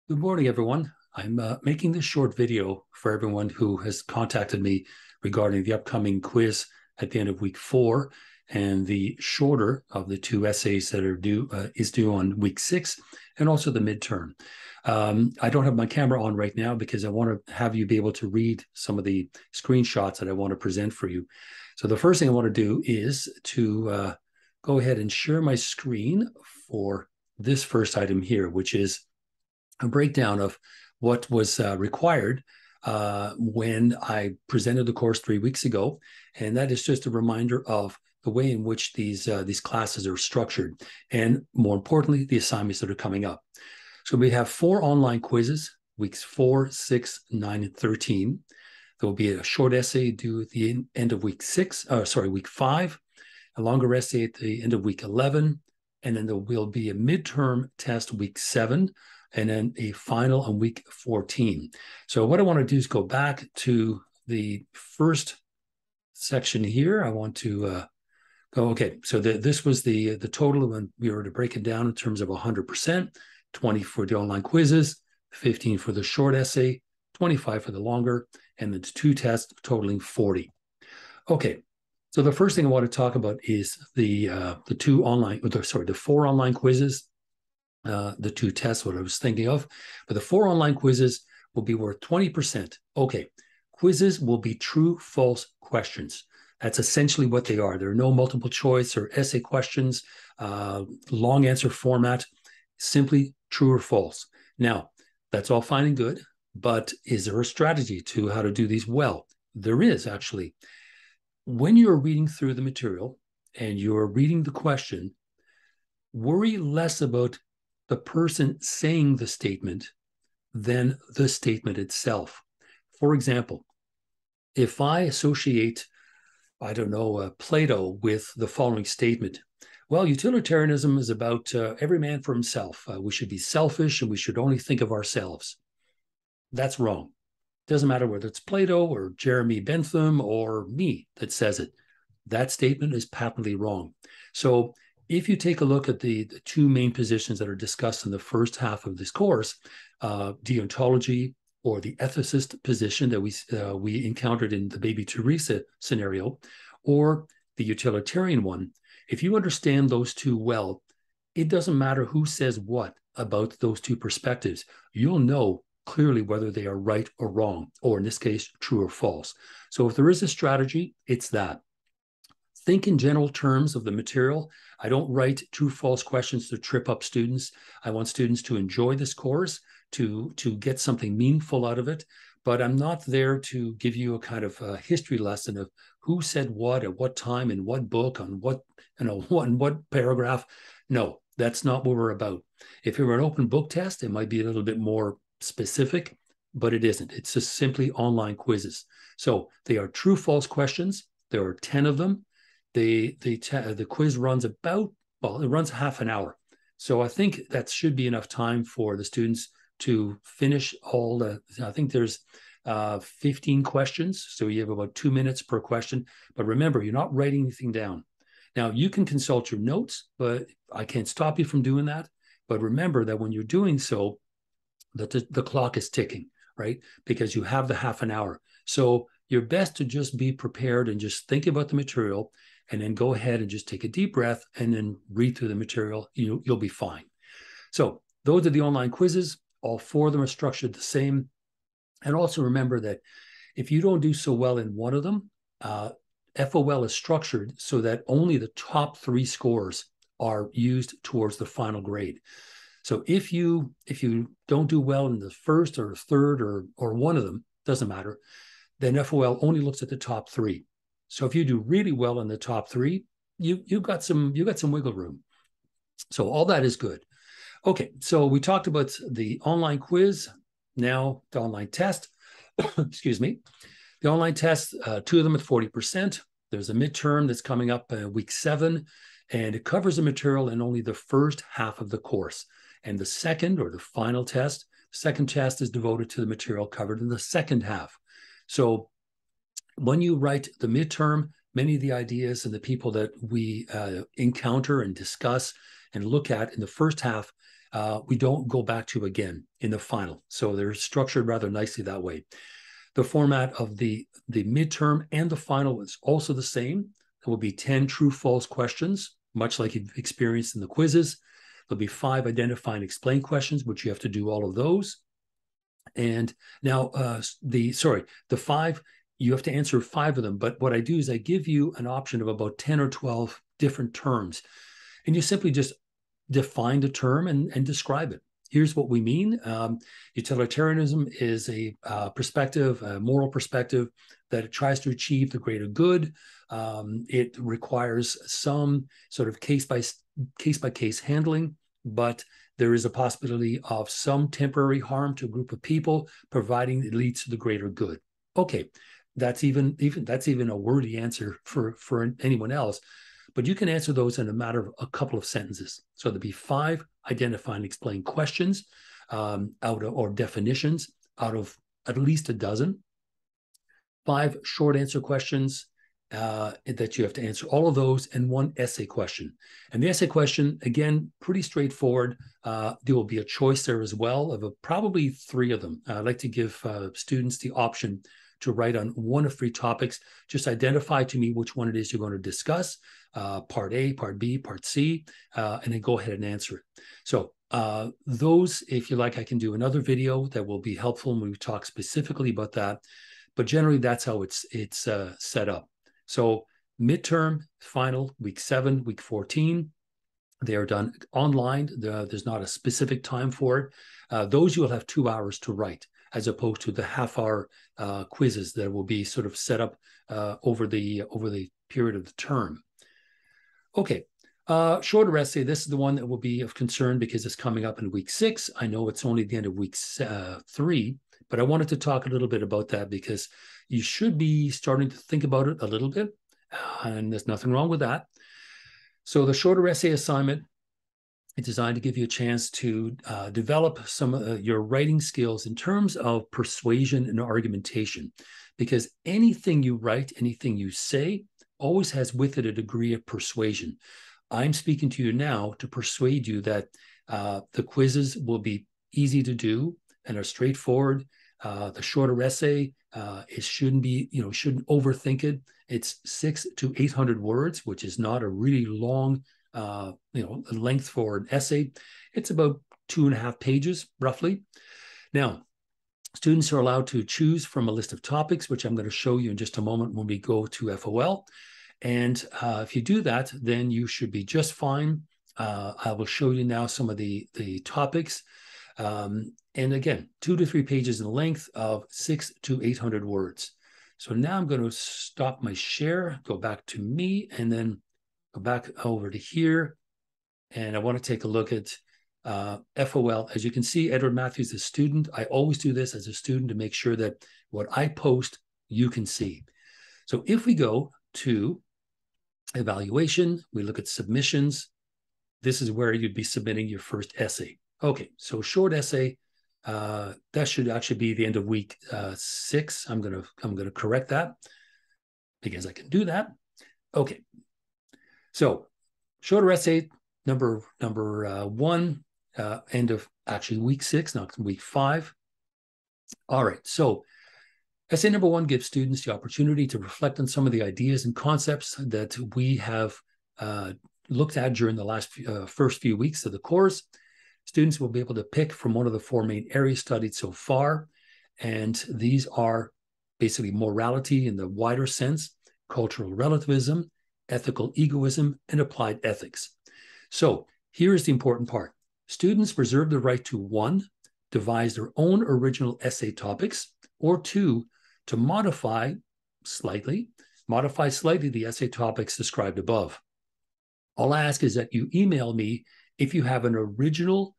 Good morning, everyone. I'm making this short video for everyone who has contacted me regarding the upcoming quiz at the end of week 4 and the shorter of the two essays that are due is due on week 6 and also the midterm. I don't have my camera on right now because I want to have you be able to read some of the screenshots that I want to present for you. So the first thing I want to do is to go ahead and share my screen for this first item here, which is a breakdown of what was required when I presented the course 3 weeks ago. And that is just a reminder of the way in which these classes are structured, and more importantly, the assignments that are coming up. So we have 4 online quizzes, weeks 4, 6, 9, and 13. There will be a short essay due at the end of week 5, a longer essay at the end of week 11, and then there will be a midterm test week 7, and then a final on week 14. So what I want to do is go back to the first section here. I want to go, okay, so this was the total when we were to break it down in terms of 100%, 20 for the online quizzes, 15 for the short essay, 25 for the longer, and the 2 tests totaling 40. Okay, so the first thing I want to talk about is the 4 online quizzes. The 2 tests, what I was thinking of, but the 4 online quizzes will be worth 20%. Okay, quizzes will be true, false questions. That's essentially what they are. There are no multiple choice or essay questions, long answer format, simply true or false. Now, that's all fine and good, but is there a strategy to how to do these well? There is, actually. When you're reading through the material and you're reading the question, worry less about the person saying the statement than the statement itself. For example, if I associate, I don't know, Plato with the following statement, well, utilitarianism is about every man for himself. We should be selfish and we should only think of ourselves. That's wrong. Doesn't matter whether it's Plato or Jeremy Bentham or me that says it. That statement is patently wrong. So if you take a look at the 2 main positions that are discussed in the first half of this course, deontology or the ethicist position that we encountered in the Baby Teresa scenario, or the utilitarian one, if you understand those 2 well, it doesn't matter who says what about those 2 perspectives. You'll know clearly whether they are right or wrong, or in this case, true or false. So if there is a strategy, it's that. Think in general terms of the material. I don't write true false questions to trip up students. I want students to enjoy this course, to get something meaningful out of it. But I'm not there to give you a kind of a history lesson of who said what at what time in what book on what, in what paragraph. No, that's not what we're about. If it were an open book test, it might be a little bit more specific, but it isn't. It's just simply online quizzes. So they are true false questions. There are 10 of them. The quiz runs it runs half an hour. So I think that should be enough time for the students to finish I think there's 15 questions. So you have about 2 minutes per question. But remember, you're not writing anything down. Now, you can consult your notes, but I can't stop you from doing that. But remember that when you're doing so, that the clock is ticking, right? Because you have the half an hour. So you're best to just be prepared and just think about the material, and then go ahead and just take a deep breath and then read through the material. You'll be fine. So those are the online quizzes. All 4 of them are structured the same. And also remember that if you don't do so well in one of them, FOL is structured so that only the top 3 scores are used towards the final grade. So if you don't do well in the first or third or one of them, doesn't matter, then FOL only looks at the top 3. So if you do really well in the top 3, you got some wiggle room. So all that is good. Okay, so we talked about the online quiz. Now the online test. Excuse me. The online test, 2 of them at 40%. There's a midterm that's coming up week 7, and it covers the material in only the first half of the course. And the second or the final test, second test is devoted to the material covered in the second half. So when you write the midterm, many of the ideas and the people that we encounter and discuss and look at in the first half we don't go back to again in the final. So they're structured rather nicely that way. The format of the midterm and the final is also the same. There will be 10 true-false questions, much like you've experienced in the quizzes. There'll be 5 identify and explain questions, which you have to do all of those. And now the 5, you have to answer 5 of them. But what I do is I give you an option of about 10 or 12 different terms. And you simply just define the term and describe it. Here's what we mean. Utilitarianism is a perspective, a moral perspective that it tries to achieve the greater good. It requires some sort of case-by-case handling, but there is a possibility of some temporary harm to a group of people, providing it leads to the greater good. Okay, that's even a wordy answer for anyone else. But you can answer those in a matter of a couple of sentences. So there'll be 5 identify and explain questions or definitions out of at least a dozen. 5 short answer questions that you have to answer, all of those, and 1 essay question. And the essay question, again, pretty straightforward. There will be a choice there as well of probably 3 of them. I'd like to give students the option to write on 1 of 3 topics. Just identify to me which one it is you're going to discuss, part A, part B, part C, and then go ahead and answer it. So those, if you like, I can do another video that will be helpful when we talk specifically about that. But generally, that's how it's set up. So midterm, final, week 7, week 14, they are done online. There's not a specific time for it. Those you will have 2 hours to write, as opposed to the half-hour quizzes that will be sort of set up over the period of the term. Okay, shorter essay. This is the one that will be of concern because it's coming up in week 6. I know it's only the end of week 3, but I wanted to talk a little bit about that because you should be starting to think about it a little bit, and there's nothing wrong with that. So the shorter essay assignment is designed to give you a chance to develop some of your writing skills in terms of persuasion and argumentation, because anything you write, anything you say, always has with it a degree of persuasion. I'm speaking to you now to persuade you that the quizzes will be easy to do and are straightforward. The shorter essay, it shouldn't overthink it. It's 600 to 800 words, which is not a really long, length for an essay. It's about 2.5 pages, roughly. Now, students are allowed to choose from a list of topics, which I'm going to show you in just a moment when we go to FOL. And if you do that, then you should be just fine. I will show you now some of the topics. And again, 2 to 3 pages in length of 600 to 800 words. So now I'm going to stop my share, go back to me, and then go back over to here. And I want to take a look at FOL. As you can see, Edward Matthews is a student. I always do this as a student to make sure that what I post, you can see. So if we go to evaluation, we look at submissions. This is where you'd be submitting your first essay. Okay, so short essay, that should actually be the end of week 6. I'm gonna correct that because I can do that. Okay, so shorter essay number 1, end of actually week 6, not week 5. All right, so essay number 1 gives students the opportunity to reflect on some of the ideas and concepts that we have looked at during the first few weeks of the course. Students will be able to pick from one of the 4 main areas studied so far, and these are basically morality in the wider sense, cultural relativism, ethical egoism, and applied ethics. So here is the important part. Students reserve the right to 1, devise their own original essay topics, or 2, to modify slightly the essay topics described above. All I ask is that you email me if you have an original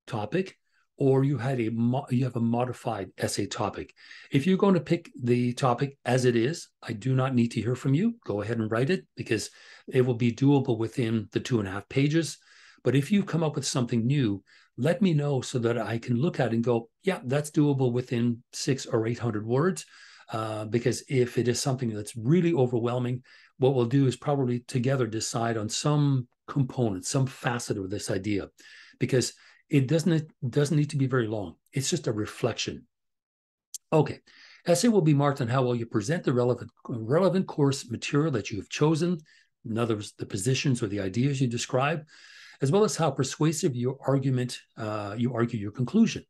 topic or you have a modified essay topic. If you're going to pick the topic as it is, I do not need to hear from you. Go ahead and write it because it will be doable within the 2.5 pages. But if you come up with something new, let me know so that I can look at it and go, yeah, that's doable within 600 or 800 words. Because if it is something that's really overwhelming, what we'll do is probably together decide on some component, some facet of this idea. Because It doesn't need to be very long. It's just a reflection. Okay. Essay will be marked on how well you present the relevant course material that you have chosen. In other words, the positions or the ideas you describe, as well as how persuasive your argument, you argue your conclusion.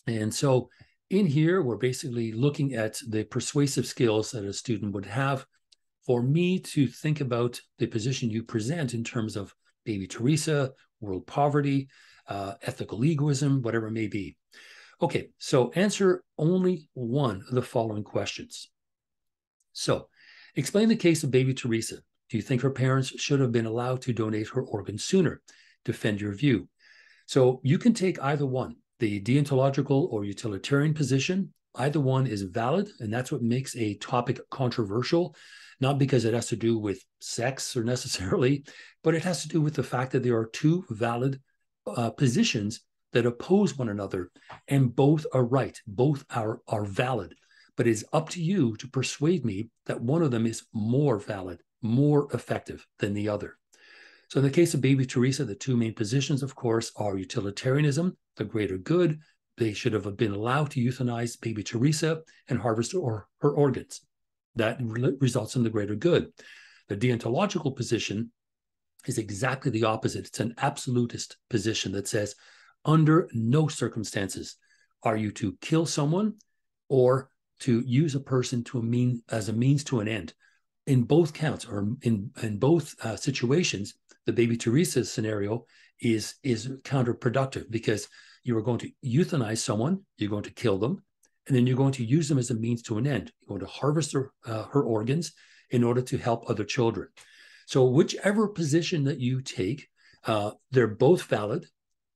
And so in here, we're basically looking at the persuasive skills that a student would have for me to think about the position you present in terms of Baby Teresa, world poverty, ethical egoism, whatever it may be. Okay, so answer only one of the following questions. So, explain the case of Baby Teresa. Do you think her parents should have been allowed to donate her organs sooner? Defend your view. So, you can take either one, the deontological or utilitarian position. Either one is valid, and that's what makes a topic controversial, not because it has to do with sex or necessarily, but it has to do with the fact that there are two valid positions that oppose one another, and both are right, both are valid. But it's up to you to persuade me that one of them is more valid, more effective than the other. So in the case of Baby Teresa, the two main positions, of course, are utilitarianism, the greater good. They should have been allowed to euthanize Baby Teresa and harvest her organs. That results in the greater good. The deontological position is exactly the opposite. It's an absolutist position that says, under no circumstances are you to kill someone or to use a person as a means to an end. In both counts, or in both situations, the Baby Teresa scenario is counterproductive, because you are going to euthanize someone, you're going to kill them, and then you're going to use them as a means to an end. You're going to harvest her organs in order to help other children. So whichever position that you take, they're both valid,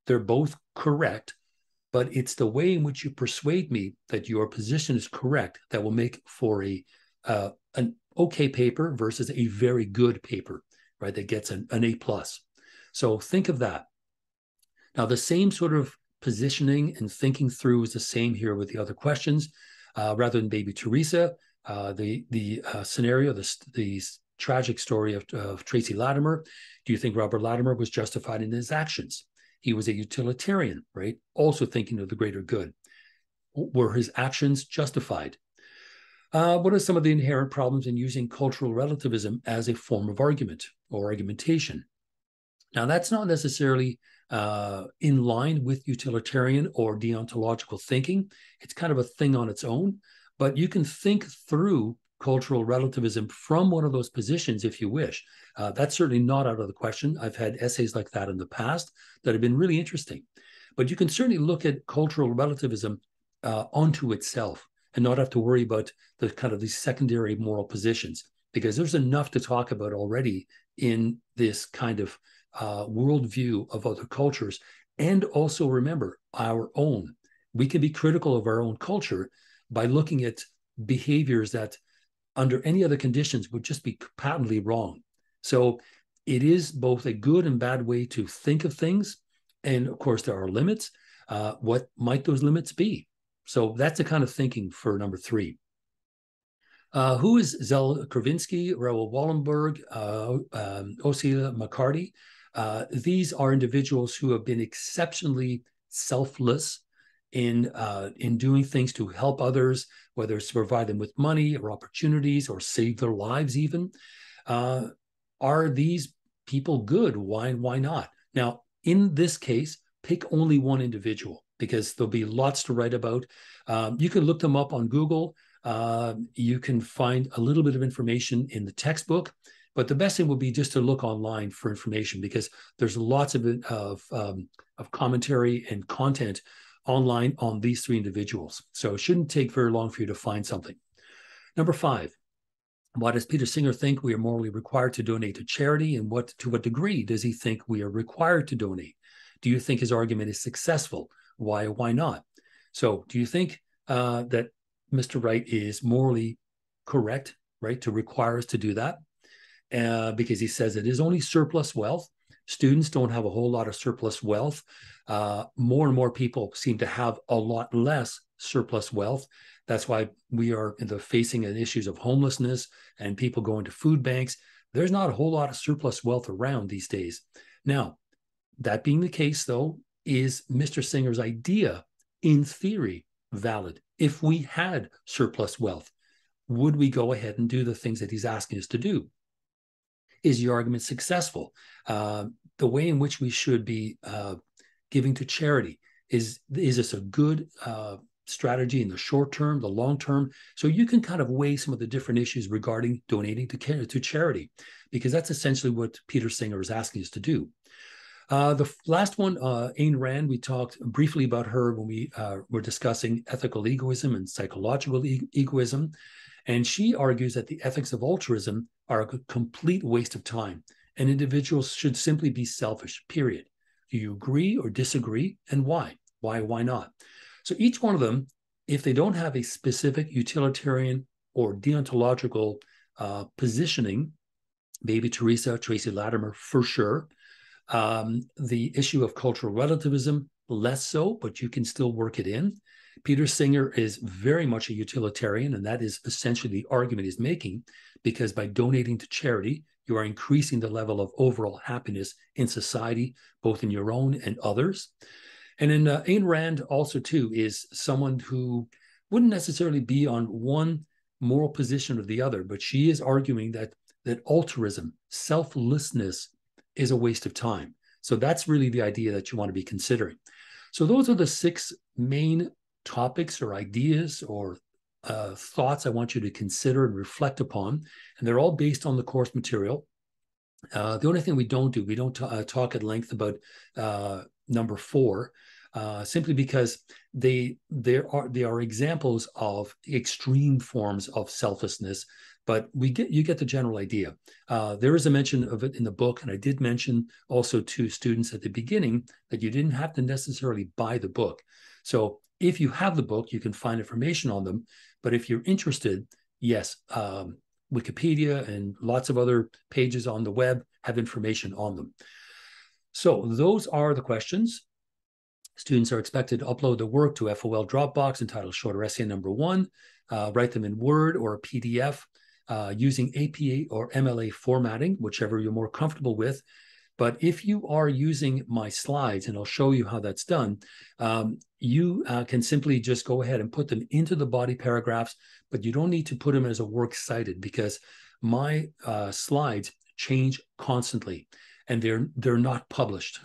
they're both correct, but it's the way in which you persuade me that your position is correct that will make for an okay paper versus a very good paper, right? That gets an A+. So think of that. Now, the same sort of positioning and thinking through is the same here with the other questions. Rather than Baby Teresa, the scenario, the tragic story of Tracy Latimer. Do you think Robert Latimer was justified in his actions? He was a utilitarian, right? Also thinking of the greater good. Were his actions justified? What are some of the inherent problems in using cultural relativism as a form of argument or argumentation? Now, that's not necessarily in line with utilitarian or deontological thinking. It's kind of a thing on its own, but you can think through cultural relativism from one of those positions if you wish. That's certainly not out of the question. I've had essays like that in the past that have been really interesting. But you can certainly look at cultural relativism onto itself and not have to worry about the kind of these secondary moral positions, because there's enough to talk about already in this kind of worldview of other cultures. And also remember our own. We can be critical of our own culture by looking at behaviors that under any other conditions would just be patently wrong. So it is both a good and bad way to think of things. And of course, there are limits. What might those limits be? So that's the kind of thinking for number 3. Who is Zell Kravinsky, Raoul Wallenberg, Osila McCarty? These are individuals who have been exceptionally selfless in doing things to help others, whether it's to provide them with money or opportunities or save their lives even. Are these people good? Why not? Now, in this case, pick only one individual, because there'll be lots to write about. You can look them up on Google. You can find a little bit of information in the textbook, but the best thing would be just to look online for information, because there's lots of commentary and content online on these 3 individuals. So it shouldn't take very long for you to find something. Number 5, why does Peter Singer think we are morally required to donate to charity, and to what degree does he think we are required to donate? Do you think his argument is successful? Why not? So do you think that Mr. Wright is morally correct, right, to require us to do that? Because he says it is only surplus wealth. Students don't have a whole lot of surplus wealth. More and more people seem to have a lot less surplus wealth. That's why we are facing issues of homelessness and people going to food banks. There's not a whole lot of surplus wealth around these days. Now, that being the case, though, is Mr. Singer's idea, in theory, valid? If we had surplus wealth, would we go ahead and do the things that he's asking us to do? Is the argument successful? The way in which we should be giving to charity, is this a good strategy in the short term, the long term? So you can kind of weigh some of the different issues regarding donating to charity, because that's essentially what Peter Singer is asking us to do. The last one, Ayn Rand, we talked briefly about her when we were discussing ethical egoism and psychological egoism. And she argues that the ethics of altruism are a complete waste of time, and individuals should simply be selfish, period. Do you agree or disagree, and why? Why not? So each one of them, if they don't have a specific utilitarian or deontological positioning, maybe Teresa, Tracy Latimer, for sure. The issue of cultural relativism, less so, but you can still work it in. Peter Singer is very much a utilitarian, and that is essentially the argument he's making, because by donating to charity, you are increasing the level of overall happiness in society, both in your own and others. And then Ayn Rand also, too, is someone who wouldn't necessarily be on one moral position or the other, but she is arguing that altruism, selflessness, is a waste of time. So that's really the idea that you want to be considering. So those are the 6 main topics or ideas or thoughts I want you to consider and reflect upon. And they're all based on the course material. The only thing we don't talk at length about number 4, simply because they are examples of extreme forms of selflessness. But you get the general idea. There is a mention of it in the book, and I did mention also to students at the beginning that you didn't have to necessarily buy the book. So if you have the book, you can find information on them. But if you're interested, yes, Wikipedia and lots of other pages on the web have information on them. So those are the questions. Students are expected to upload the work to FOL Dropbox entitled Shorter Essay Number 1, write them in Word or a PDF, using APA or MLA formatting, whichever you're more comfortable with. But if you are using my slides, and I'll show you how that's done, you can simply just go ahead and put them into the body paragraphs, but you don't need to put them as a works cited, because my slides change constantly, and they're not published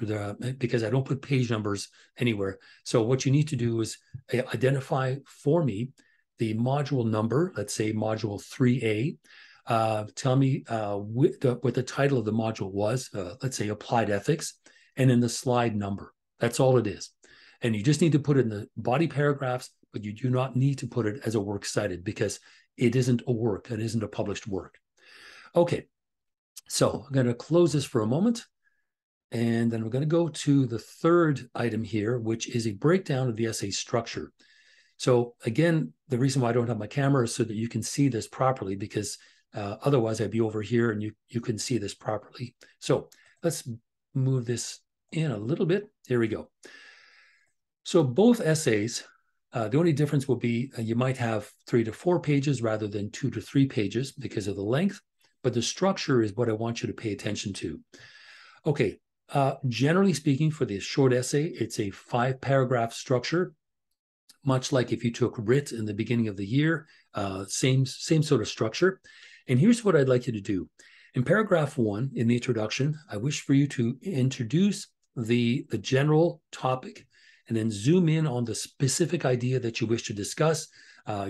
because I don't put page numbers anywhere. So what you need to do is identify for me the module number, let's say module 3A. Tell me what the title of the module was, let's say Applied Ethics, and then the slide number. That's all it is. And you just need to put it in the body paragraphs, but you do not need to put it as a works cited, because it isn't a work. It isn't a published work. Okay, so I'm going to close this for a moment, and then we're going to go to the third item here, which is a breakdown of the essay structure. So again, the reason why I don't have my camera is so that you can see this properly, because otherwise I'd be over here and you couldn't see this properly. So let's move this in a little bit. There we go. So both essays, the only difference will be you might have 3 to 4 pages rather than 2 to 3 pages because of the length, but the structure is what I want you to pay attention to. Okay, generally speaking, for this short essay, it's a 5-paragraph structure, much like if you took writ in the beginning of the year, same sort of structure. And here's what I'd like you to do. In paragraph 1, in the introduction, I wish for you to introduce the general topic, and then zoom in on the specific idea that you wish to discuss.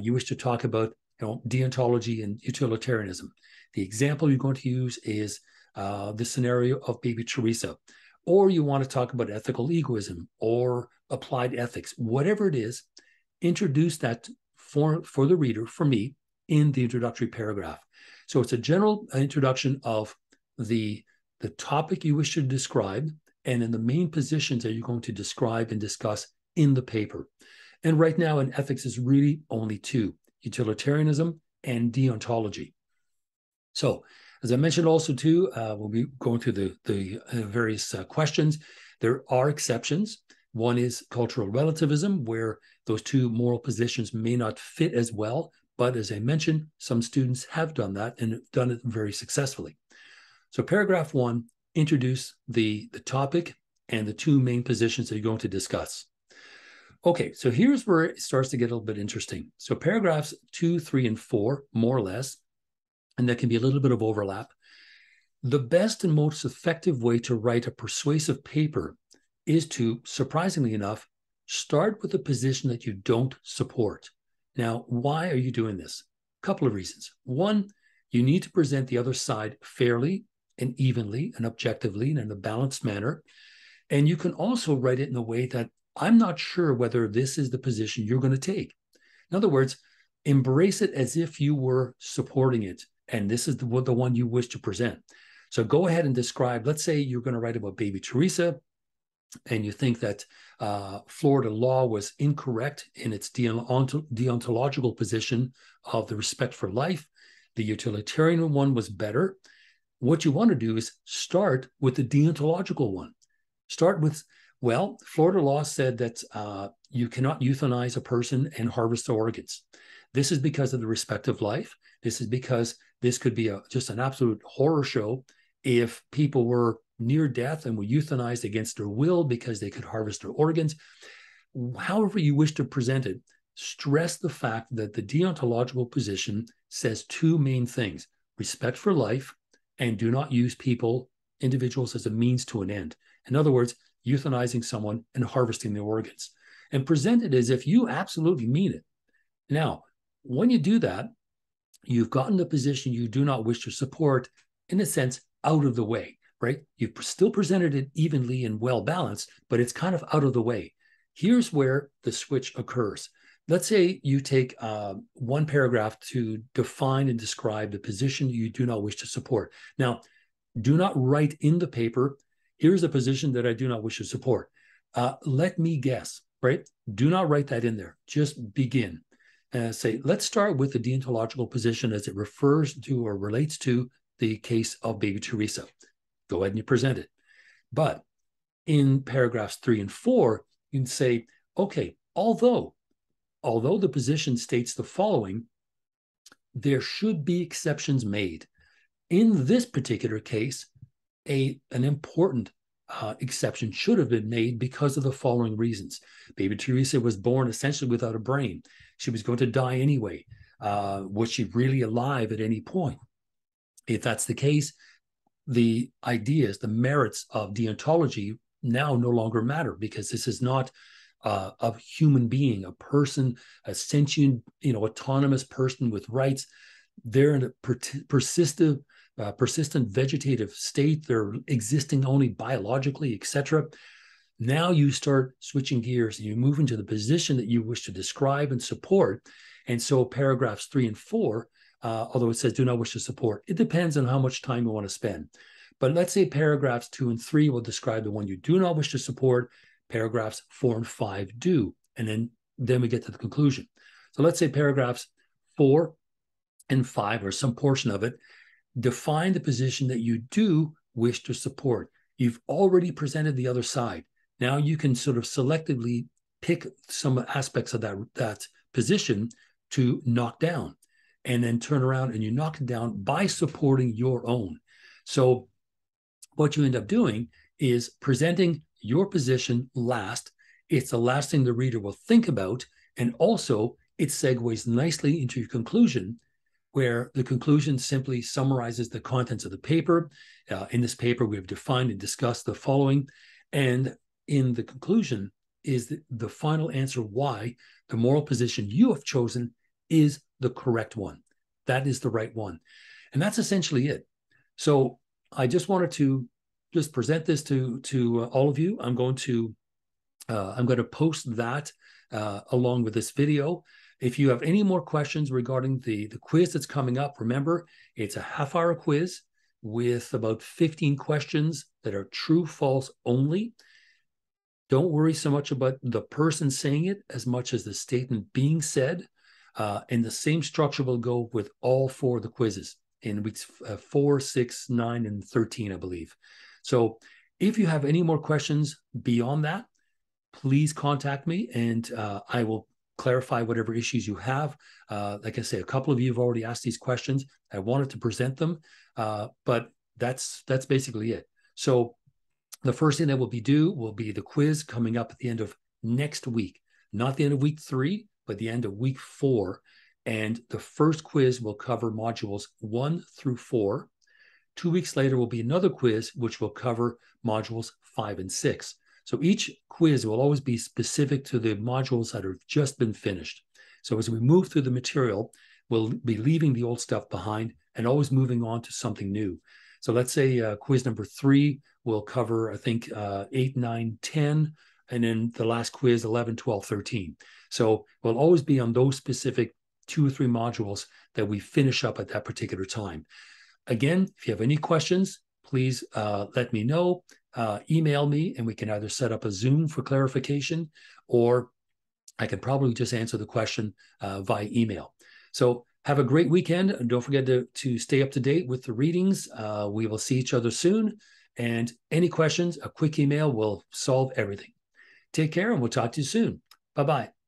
You wish to talk about deontology and utilitarianism. The example you're going to use is the scenario of baby Teresa, or you want to talk about ethical egoism or applied ethics, whatever it is. Introduce that for the reader, for me, in the introductory paragraph. So it's a general introduction of the topic you wish to describe, and in the main positions that you're going to describe and discuss in the paper. And right now in ethics is really only 2, utilitarianism and deontology. So as I mentioned also too, we'll be going through the various questions. There are exceptions. One is cultural relativism, where those 2 moral positions may not fit as well. But as I mentioned, some students have done that and have done it very successfully. So paragraph 1, introduce the topic and the two main positions that you're going to discuss. Okay, so here's where it starts to get a little bit interesting. So paragraphs 2, 3, and 4, more or less, and there can be a little bit of overlap. The best and most effective way to write a persuasive paper is to, surprisingly enough, start with a position that you don't support. Now, why are you doing this? A couple of reasons. One, you need to present the other side fairly and evenly and objectively and in a balanced manner. And you can also write it in a way that I'm not sure whether this is the position you're going to take. In other words, embrace it as if you were supporting it, and this is the one you wish to present. So go ahead and describe, let's say you're going to write about Baby Teresa, and you think that Florida law was incorrect in its deontological position of the respect for life. The utilitarian one was better. What you want to do is start with the deontological one. Start with, well, Florida law said that you cannot euthanize a person and harvest their organs. This is because of the respect of life. This is because this could be just an absolute horror show if people were near death and were euthanized against their will because they could harvest their organs. However you wish to present it, stress the fact that the deontological position says two main things: respect for life, and do not use individuals as a means to an end. In other words, euthanizing someone and harvesting their organs. And present it as if you absolutely mean it. Now, when you do that, you've gotten the position you do not wish to support, in a sense, out of the way, right? You've still presented it evenly and well balanced, but it's kind of out of the way. Here's where the switch occurs. Let's say you take one paragraph to define and describe the position you do not wish to support. Now, do not write in the paper, here's a position that I do not wish to support. Let me guess, right? Do not write that in there. Just begin. Say, let's start with the deontological position as it refers to or relates to the case of Baby Teresa. Go ahead and you present it. But in paragraphs 3 and 4, you can say, okay, although the position states the following, there should be exceptions made. In this particular case, an important exception should have been made because of the following reasons. Baby Teresa was born essentially without a brain. She was going to die anyway. Was she really alive at any point? If that's the case, the ideas, the merits of deontology now no longer matter, because this is not a human being, a person, a sentient, autonomous person with rights. They're in a persistent vegetative state. They're existing only biologically, etc. Now you start switching gears and you move into the position that you wish to describe and support. And so paragraphs 3 and 4, although it says do not wish to support, it depends on how much time you want to spend. But let's say paragraphs 2 and 3 will describe the one you do not wish to support. Paragraphs 4 and 5 do. And then we get to the conclusion. So let's say paragraphs 4 and 5, or some portion of it, define the position that you do wish to support. You've already presented the other side. Now you can sort of selectively pick some aspects of that position to knock down, and then turn around and you knock it down by supporting your own. So what you end up doing is presenting your position last. It's the last thing the reader will think about. And also it segues nicely into your conclusion, where the conclusion simply summarizes the contents of the paper. In this paper, we have defined and discussed the following. And in the conclusion is the final answer why the moral position you have chosen is the correct one. That is the right one. And that's essentially it. So I just wanted to just present this to all of you. I'm going to post that along with this video. If you have any more questions regarding the quiz that's coming up, remember, it's a half-hour quiz with about 15 questions that are true, false only. Don't worry so much about the person saying it as much as the statement being said. And the same structure will go with all 4 of the quizzes in weeks 4, 6, 9, and 13, I believe. So if you have any more questions beyond that, please contact me, and I will clarify whatever issues you have. Like I say, a couple of you have already asked these questions. I wanted to present them, but that's basically it. So The first thing that will be due will be the quiz coming up at the end of next week, not the end of week 3, but the end of week 4. And the first quiz will cover modules 1 through 4. 2 weeks later will be another quiz, which will cover modules 5 and 6. So each quiz will always be specific to the modules that have just been finished. So as we move through the material, we'll be leaving the old stuff behind and always moving on to something new. So let's say quiz number 3 will cover, I think, 8, 9, 10, and then the last quiz, 11, 12, 13. So we'll always be on those specific 2 or 3 modules that we finish up at that particular time. Again, if you have any questions, please let me know. Email me, and we can either set up a Zoom for clarification, or I can probably just answer the question via email. So have a great weekend, and don't forget to stay up to date with the readings. We will see each other soon. And any questions, a quick email will solve everything. Take care, and we'll talk to you soon. Bye-bye.